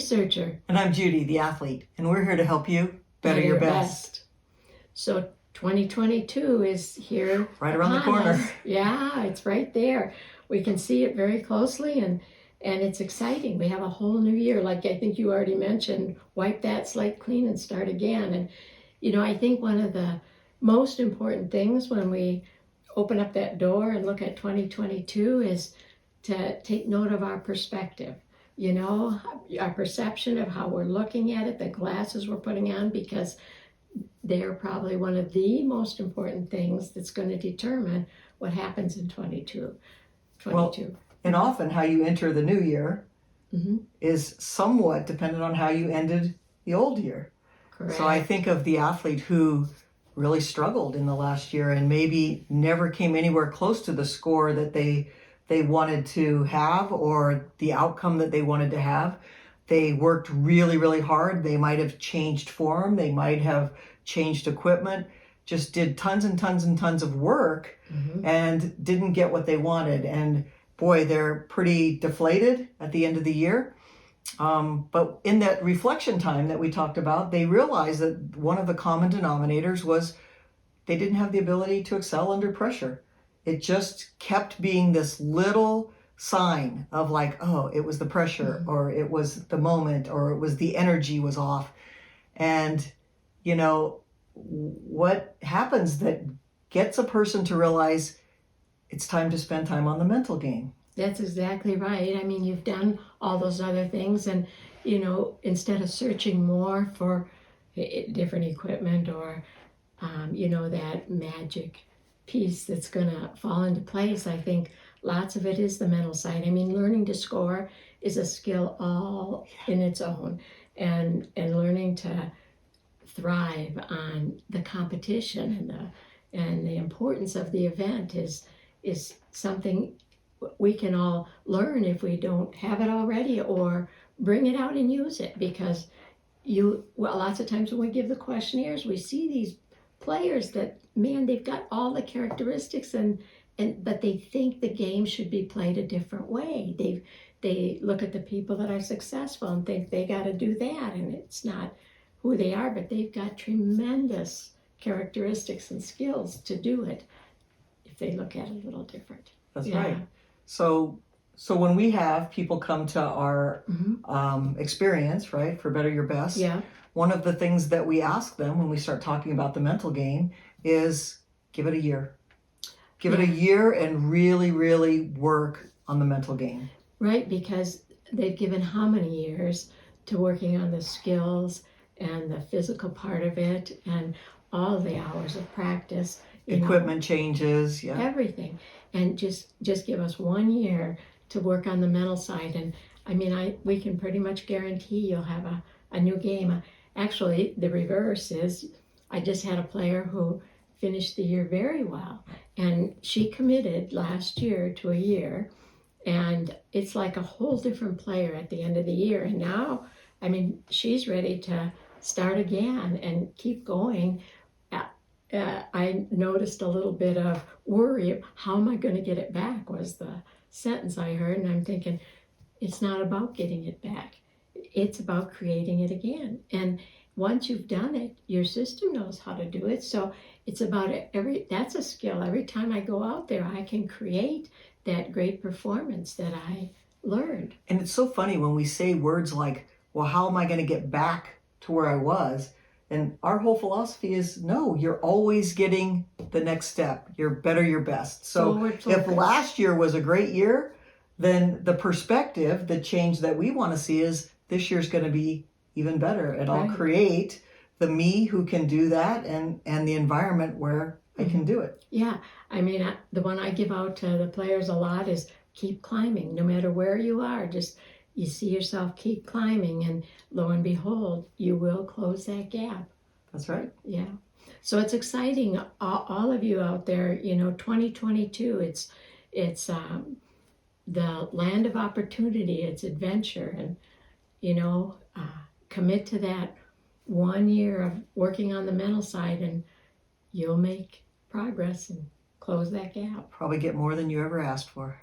researcher. And I'm Judy, the athlete, and we're here to help you better your best. So 2022 is here. Right around the corner. Us. Yeah, it's right there. We can see it very closely, and it's exciting. We have a whole new year, like I think you already mentioned, wipe that slate clean and start again. And, you know, I think one of the most important things when we open up that door and look at 2022 is to take note of our perspective. You know, our perception of how we're looking at it, the glasses we're putting on, because they're probably one of the most important things that's going to determine what happens in 22. Well, and often how you enter the new year is somewhat dependent on how you ended the old year. Correct. So I think of the athlete who really struggled in the last year and maybe never came anywhere close to the score that they wanted to have or the outcome that they wanted to have. They worked really, really hard. They might have changed form. They might have changed equipment, just did tons and tons and tons of work and didn't get what they wanted. And boy, they're pretty deflated at the end of the year. But in that reflection time that we talked about, they realized that one of the common denominators was they didn't have the ability to excel under pressure. It just kept being this little sign of like, oh, it was the pressure, or it was the moment, or it was the energy was off. And, you know, what happens that gets a person to realize it's time to spend time on the mental game. That's exactly right. I mean, you've done all those other things, and, you know, instead of searching more for different equipment or, you know, that magic piece that's going to fall into place, I think lots of it is the mental side. I mean, learning to score is a skill all in its own, and learning to thrive on the competition and the importance of the event is something we can all learn if we don't have it already, or bring it out and use it. Because lots of times when we give the questionnaires, we see these players that, man, they've got all the characteristics but they think the game should be played a different way. They look at the people that are successful and think they got to do that, and it's not who they are, but they've got tremendous characteristics and skills to do it if they look at it a little different. That's right. So when we have people come to our experience, right, for Better Your Best, one of the things that we ask them when we start talking about the mental game is give it a year. Give it a year and really, really work on the mental game. Right, because they've given how many years to working on the skills and the physical part of it and all the hours of practice. Equipment changes, everything. And just give us 1 year to work on the mental side. And I mean, we can pretty much guarantee you'll have a new game. Actually, the reverse is, I just had a player who finished the year very well, and she committed last year to a year, and it's like a whole different player at the end of the year. And now, I mean, she's ready to start again and keep going. I noticed a little bit of worry. How am I going to get it back was the sentence I heard. And I'm thinking, it's not about getting it back. It's about creating it again. And once you've done it, your system knows how to do it. So it's about that's a skill. Every time I go out there, I can create that great performance that I learned. And it's so funny when we say words like, well, how am I going to get back to where I was? And our whole philosophy is, no, you're always getting the next step. You're better your best. So if last year was a great year, then the perspective, the change that we want to see is this year's going to be even better. And I'll create the me who can do that and the environment where I can do it. Yeah. I mean, the one I give out to the players a lot is keep climbing. No matter where you are, just you see yourself keep climbing, and lo and behold, you will close that gap. That's right. Yeah. So it's exciting, all of you out there. You know, 2022. It's the land of opportunity. It's adventure, and you know, commit to that 1 year of working on the mental side, and you'll make progress and close that gap. Probably get more than you ever asked for.